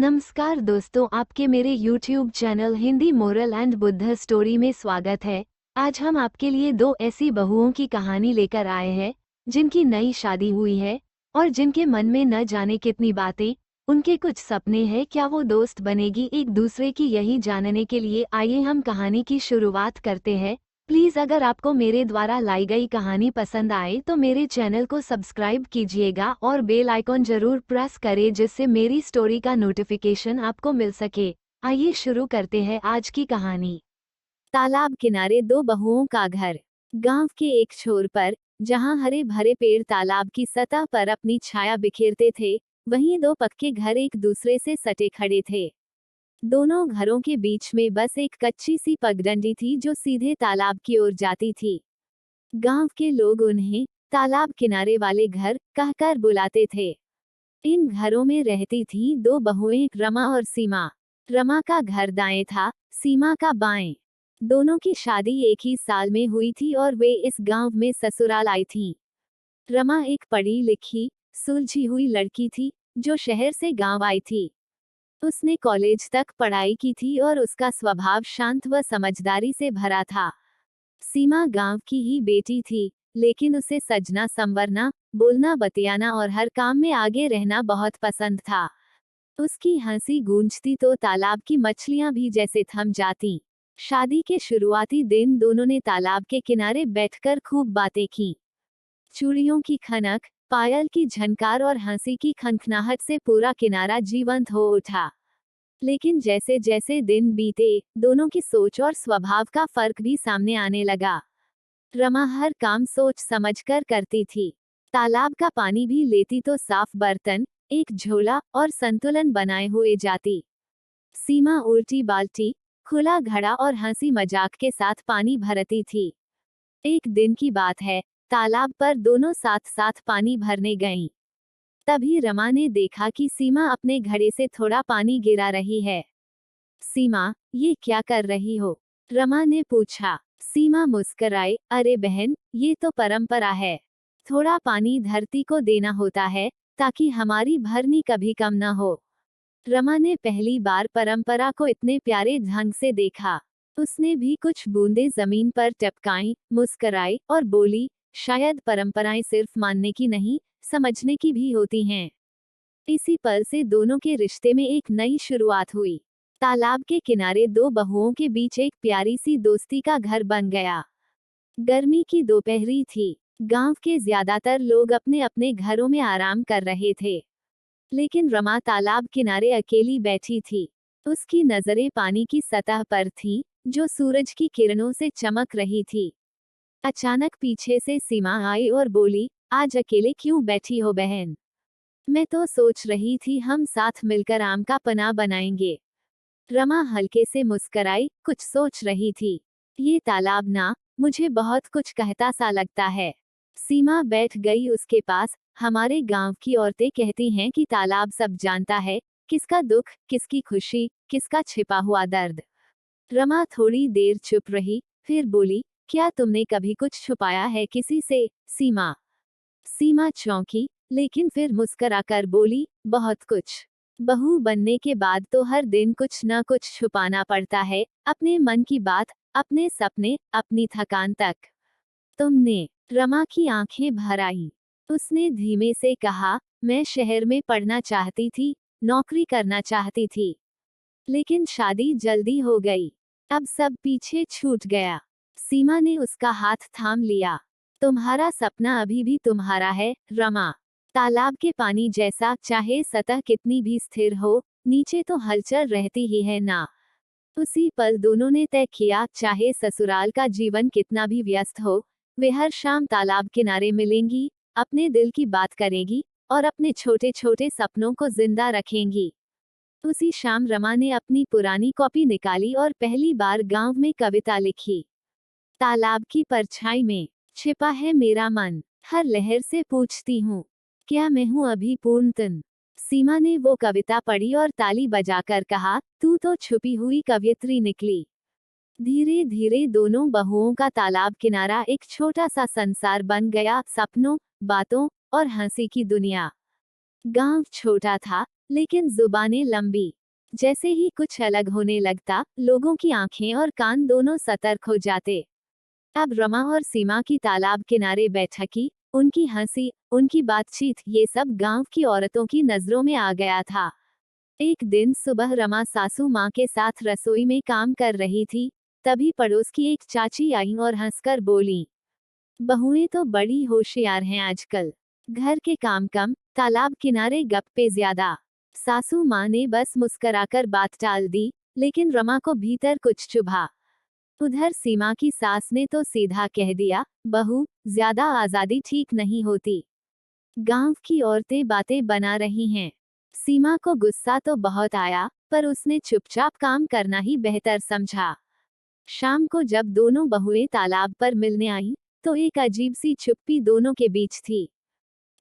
नमस्कार दोस्तों, आपके मेरे YouTube channel Hindi moral and Buddha story में स्वागत है। आज हम आपके लिए दो ऐसी बहुओं की कहानी लेकर आए हैं जिनकी नई शादी हुई है और जिनके मन में न जाने कितनी बातें, उनके कुछ सपने हैं। क्या वो दोस्त बनेगी एक दूसरे की, यही जानने के लिए आइए हम कहानी की शुरुआत करते हैं। प्लीज़ अगर आपको मेरे द्वारा लाई गई कहानी पसंद आए तो मेरे चैनल को सब्सक्राइब कीजिएगा और बेल आइकॉन जरूर प्रेस करें जिससे मेरी स्टोरी का नोटिफिकेशन आपको मिल सके। आइए शुरू करते हैं आज की कहानी। तालाब किनारे दो बहुओं का घर। गांव के एक छोर पर, जहां हरे भरे पेड़ तालाब की सतह पर अपनी छाया बिखेरते थे, वहीं दो पक्के घर एक दूसरे से सटे खड़े थे। दोनों घरों के बीच में बस एक कच्ची सी पगडंडी थी जो सीधे तालाब की ओर जाती थी। गांव के लोग उन्हें तालाब किनारे वाले घर कहकर बुलाते थे। इन घरों में रहती थी दो बहुएं, रमा और सीमा। रमा का घर दाएं था, सीमा का बाएं। दोनों की शादी एक ही साल में हुई थी और वे इस गांव में ससुराल आई थीं। रमा एक पढ़ी लिखी, सुलझी हुई लड़की थी जो शहर से गांव आई थी। उसने कॉलेज तक पढ़ाई की थी और उसका स्वभाव शांत व समझदारी से भरा था। सीमा गांव की ही बेटी थी, लेकिन उसे सजना संवरना, बोलना बतियाना और हर काम में आगे रहना बहुत पसंद था। उसकी हंसी गूंजती तो तालाब की मछलियां भी जैसे थम जातीं। शादी के शुरुआती दिन दोनों ने तालाब के किनारे बैठकर खूब बातें की। चूड़ियों की खनक, पायल की झनकार और हंसी की खनखनाहट से पूरा किनारा जीवंत हो उठा। लेकिन जैसे जैसे दिन बीते, दोनों की सोच और स्वभाव का फर्क भी सामने आने लगा। रमा हर काम सोच समझकर करती थी। तालाब का पानी भी लेती तो साफ बर्तन, एक झोला और संतुलन बनाए हुए जाती। सीमा उल्टी बाल्टी, खुला घड़ा और हंसी मजाक के साथ पानी भरती थी। एक दिन की बात है, तालाब पर दोनों साथ साथ पानी भरने गईं। तभी रमा ने देखा कि सीमा अपने घड़े से थोड़ा पानी गिरा रही है। सीमा, ये क्या कर रही हो? रमा ने पूछा। सीमा मुस्कराई, अरे बहन, ये तो परंपरा है। थोड़ा पानी धरती को देना होता है ताकि हमारी भरनी कभी कम न हो। रमा ने पहली बार परंपरा को इतने प्यारे ढंग से देखा। उसने भी कुछ बूंदें जमीन पर टपकाईं, मुस्कराई और बोली, शायद परंपराएं सिर्फ मानने की नहीं, समझने की भी होती हैं। इसी पल से दोनों के रिश्ते में एक नई शुरुआत हुई। तालाब के किनारे दो बहुओं के बीच एक प्यारी सी दोस्ती का घर बन गया। गर्मी की दोपहरी थी। गांव के ज्यादातर लोग अपने अपने घरों में आराम कर रहे थे, लेकिन रमा तालाब किनारे अकेली बैठी थी। उसकी नजरें पानी की सतह पर थीं, जो सूरज की किरणों से चमक रही थी। अचानक पीछे से सीमा आई और बोली, आज अकेले क्यों बैठी हो बहन? मैं तो सोच रही थी हम साथ मिलकर आम का पन्ना बनाएंगे। रमा हल्के से मुस्कराई, कुछ सोच रही थी। ये तालाब ना, मुझे बहुत कुछ कहता सा लगता है। सीमा बैठ गई उसके पास। हमारे गांव की औरतें कहती हैं कि तालाब सब जानता है, किसका दुख, किसकी खुशी, किसका छिपा हुआ दर्द। रमा थोड़ी देर चुप रही, फिर बोली, क्या तुमने कभी कुछ छुपाया है किसी से, सीमा? सीमा चौंकी, लेकिन फिर मुस्कराकर बोली, बहुत कुछ। बहू बनने के बाद तो हर दिन कुछ न कुछ छुपाना पड़ता है, अपने मन की बात, अपने सपने, अपनी थकान तक। तुमने? रमा की आंखें भर आईं। उसने धीमे से कहा, मैं शहर में पढ़ना चाहती थी, नौकरी करना चाहती थी, लेकिन शादी जल्दी हो गई। अब सब पीछे छूट गया। सीमा ने उसका हाथ थाम लिया। तुम्हारा सपना अभी भी तुम्हारा है, रमा। तालाब के पानी जैसा, चाहे सतह कितनी भी स्थिर हो, नीचे तो हलचल रहती ही है ना। उसी पल दोनों ने तय किया, चाहे ससुराल का जीवन कितना भी व्यस्त हो, वे हर शाम तालाब किनारे मिलेंगी, अपने दिल की बात करेंगी और अपने छोटे छोटे सपनों को जिंदा रखेंगी। उसी शाम रमा ने अपनी पुरानी कॉपी निकाली और पहली बार गांव में कविता लिखी। तालाब की परछाई में छिपा है मेरा मन, हर लहर से पूछती हूँ, क्या मैं हूँ अभी पूर्णतन? सीमा ने वो कविता पढ़ी और ताली बजाकर कहा, तू तो छुपी हुई कवयित्री निकली। धीरे धीरे दोनों बहुओं का तालाब किनारा एक छोटा सा संसार बन गया, सपनों, बातों और हंसी की दुनिया। गांव छोटा था, लेकिन जुबानें लंबी। जैसे ही कुछ अलग होने लगता, लोगों की आंखें और कान दोनों सतर्क हो जाते। अब रमा और सीमा की तालाब किनारे बैठकी, उनकी हंसी, उनकी बातचीत, ये सब गांव की औरतों की नजरों में आ गया था। एक दिन सुबह रमा सासू माँ के साथ रसोई में काम कर रही थी, तभी पड़ोस की एक चाची आई और हंसकर बोली, बहुएं तो बड़ी होशियार हैं आजकल। घर के काम कम, तालाब किनारे गप्पे ज्यादा। सासू माँ ने बस मुस्कराकर बात टाल दी, लेकिन रमा को भीतर कुछ चुभा। उधर सीमा की सास ने तो सीधा कह दिया, बहू, ज्यादा आजादी ठीक नहीं होती। गांव की औरतें बातें बना रही हैं। सीमा को गुस्सा तो बहुत आया, पर उसने चुपचाप काम करना ही बेहतर समझा। शाम को जब दोनों बहुएं तालाब पर मिलने आईं, तो एक अजीब सी चुप्पी दोनों के बीच थी।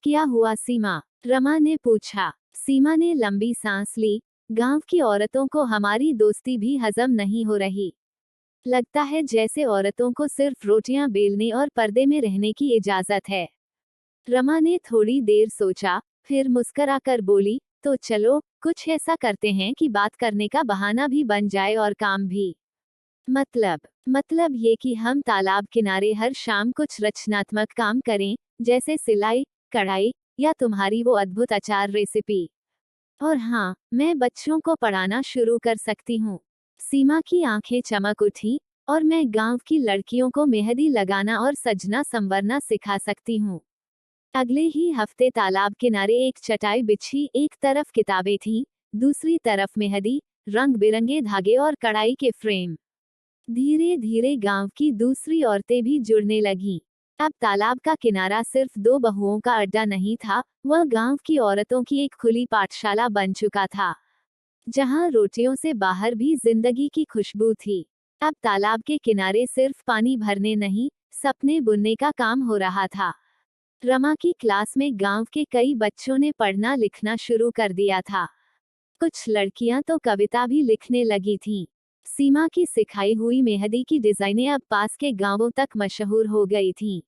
क्या हुआ सीमा? रमा ने पूछा। सीमा ने लंबी सांस ली। गांव की औरतों को हमारी दोस्ती भी हजम नहीं हो रही। लगता है जैसे औरतों को सिर्फ रोटियां बेलने और पर्दे में रहने की इजाजत है। रमा ने थोड़ी देर सोचा, फिर मुस्कराकर बोली, तो चलो, कुछ ऐसा करते हैं कि बात करने का बहाना भी बन जाए और काम भी। मतलब ये कि हम तालाब किनारे हर शाम कुछ रचनात्मक काम करें, जैसे सिलाई, कढ़ाई, या तुम्हारी वो अद्भुत अचार रेसिपी। और हाँ, मैं बच्चों को पढ़ाना शुरू कर सकती हूँ। सीमा की आंखें चमक उठी। और मैं गांव की लड़कियों को मेहंदी लगाना और सजना संवरना सिखा सकती हूँ। अगले ही हफ्ते तालाब किनारे एक चटाई बिछी, एक तरफ किताबें थीं, दूसरी तरफ मेहंदी, रंग बिरंगे धागे और कढ़ाई के फ्रेम। धीरे धीरे गांव की दूसरी औरतें भी जुड़ने लगीं। अब तालाब का किनारा सिर्फ दो बहुओं का अड्डा नहीं था, वह गांव की औरतों की एक खुली पाठशाला बन चुका था, जहां रोटियों से बाहर भी जिंदगी की खुशबू थी। अब तालाब के किनारे सिर्फ पानी भरने नहीं, सपने बुनने का काम हो रहा था। रमा की क्लास में गांव के कई बच्चों ने पढ़ना लिखना शुरू कर दिया था। कुछ लड़कियां तो कविता भी लिखने लगी थीं। सीमा की सिखाई हुई मेहंदी की डिजाइनें अब पास के गांवों तक मशहूर हो गई थीं।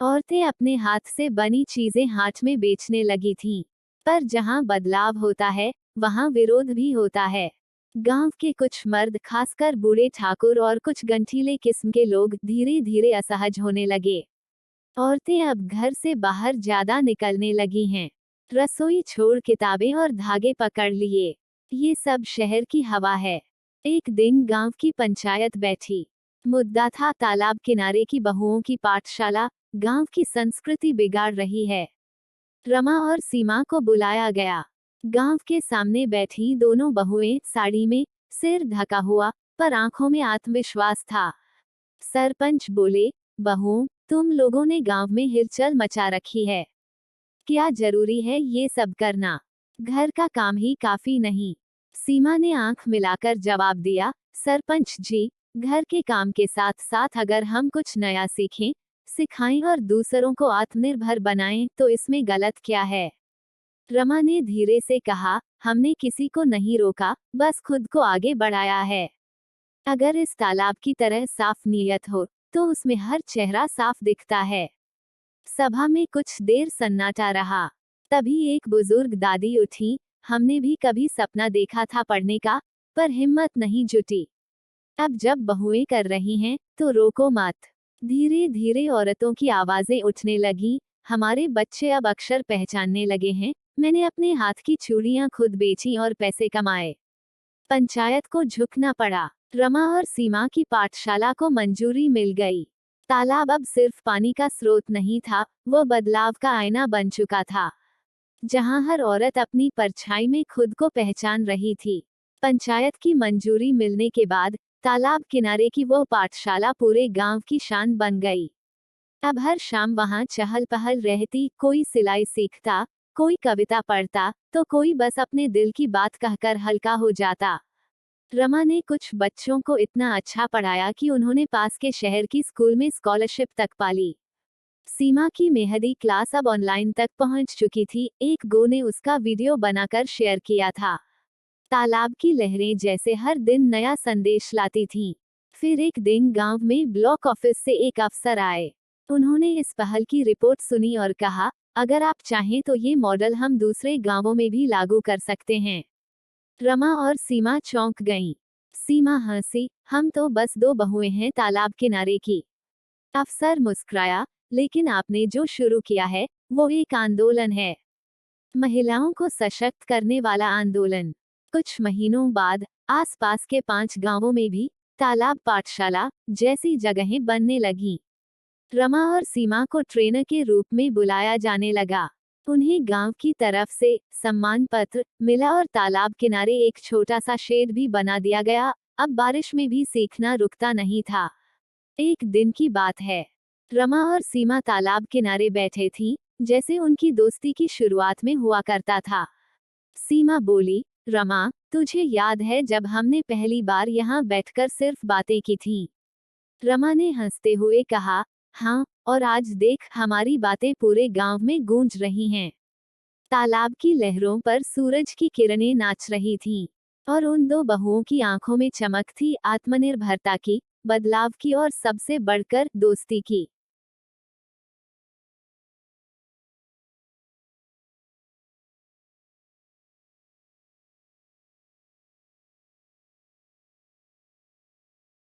औरतें अपने हाथ से बनी चीजें हाट में बेचने लगी थीं। पर जहां बदलाव होता है, वहां विरोध भी होता है। गांव के कुछ मर्द, खासकर बूढ़े ठाकुर और कुछ गंठीले किस्म के लोग, धीरे धीरे असहज होने लगे। औरतें अब घर से बाहर ज्यादा निकलने लगी हैं। रसोई छोड़ किताबें और धागे पकड़ लिए। ये सब शहर की हवा है। एक दिन गांव की पंचायत बैठी। मुद्दा था तालाब किनारे की बहुओं की पाठशाला, गांव की संस्कृति बिगाड़ रही है। रमा और सीमा को बुलाया गया। गांव के सामने बैठी दोनों बहुएं, साड़ी में, सिर ढका हुआ, पर आंखों में आत्मविश्वास था। सरपंच बोले, बहुओं, तुम लोगों ने गांव में हिलचल मचा रखी है। क्या जरूरी है ये सब करना? घर का काम ही काफी नहीं। सीमा ने आंख मिलाकर जवाब दिया, सरपंच जी, घर के काम के साथ साथ अगर हम कुछ नया सीखें, सिखाएं और दूसरों को आत्मनिर्भर बनाएं, तो इसमें गलत क्या है? रमा ने धीरे से कहा, हमने किसी को नहीं रोका, बस खुद को आगे बढ़ाया है। अगर इस तालाब की तरह साफ नीयत हो, तो उसमें हर चेहरा साफ दिखता है। सभा में कुछ देर सन्नाटा रहा। तभी एक बुजुर्ग दादी उठी, हमने भी कभी सपना देखा था पढ़ने का, पर हिम्मत नहीं जुटी। अब जब बहुएं कर रही हैं, तो रोको मत। धीरे धीरे औरतों की आवाजें उठने लगी, हमारे बच्चे अब अक्षर पहचानने लगे हैं, मैंने अपने हाथ की चूड़ियां खुद बेची और पैसे कमाए। पंचायत को झुकना पड़ा। रमा और सीमा की पाठशाला को मंजूरी मिल गई। तालाब अब सिर्फ पानी का स्रोत नहीं था, वो बदलाव का आईना बन चुका था, जहां हर औरत अपनी परछाई में खुद को पहचान रही थी। पंचायत की मंजूरी मिलने के बाद तालाब किनारे की वो पाठशाला पूरे गांव की शान बन गई। अब हर शाम वहां चहल पहल रहती, कोई सिलाई सीखता, कोई कविता पढ़ता, तो कोई बस अपने दिल की बात कहकर हल्का हो जाता। रमा ने कुछ बच्चों को इतना अच्छा पढ़ाया कि उन्होंने पास के शहर की स्कूल में स्कॉलरशिप तक पाली। सीमा की मेहंदी क्लास अब ऑनलाइन तक पहुंच चुकी थी, एक गो ने उसका वीडियो बनाकर शेयर किया था। तालाब की लहरें जैसे हर दिन नया संदेश लाती थीं। फिर एक दिन गांव में ब्लॉक ऑफिस से एक अफसर आए। उन्होंने इस पहल की रिपोर्ट सुनी और कहा, अगर आप चाहें तो ये मॉडल हम दूसरे गांवों में भी लागू कर सकते हैं। रमा और सीमा चौंक गईं। सीमा हंसी, हम तो बस दो बहुएं हैं तालाब किनारे की। अफसर मुस्कुराया, लेकिन आपने जो शुरू किया है वो एक आंदोलन है, महिलाओं को सशक्त करने वाला आंदोलन। कुछ महीनों बाद आसपास के 5 गांवों में भी तालाब पाठशाला जैसी जगहें बनने लगीं। रमा और सीमा को ट्रेनर के रूप में बुलाया जाने लगा। उन्हें गांव की तरफ से सम्मान पत्र मिला और तालाब किनारे एक छोटा सा शेड भी बना दिया गया। अब बारिश में भी सीखना रुकता नहीं था। एक दिन की बात है। रमा और सीमा तालाब किनारे बैठे थीं, जैसे उनकी दोस्ती की शुरुआत में हुआ करता था। सीमा बोली, रमा, तुझे याद है जब हमने पहली बार यहाँ बैठकर सिर्फ बातें की थीं? रमा ने हंसते हुए कहा, हाँ, और आज देख हमारी बातें पूरे गांव में गूंज रही हैं। तालाब की लहरों पर सूरज की किरणें नाच रही थीं, और उन दो बहुओं की आंखों में चमक थी, आत्मनिर्भरता की, बदलाव की और सबसे बढ़कर दोस्ती की।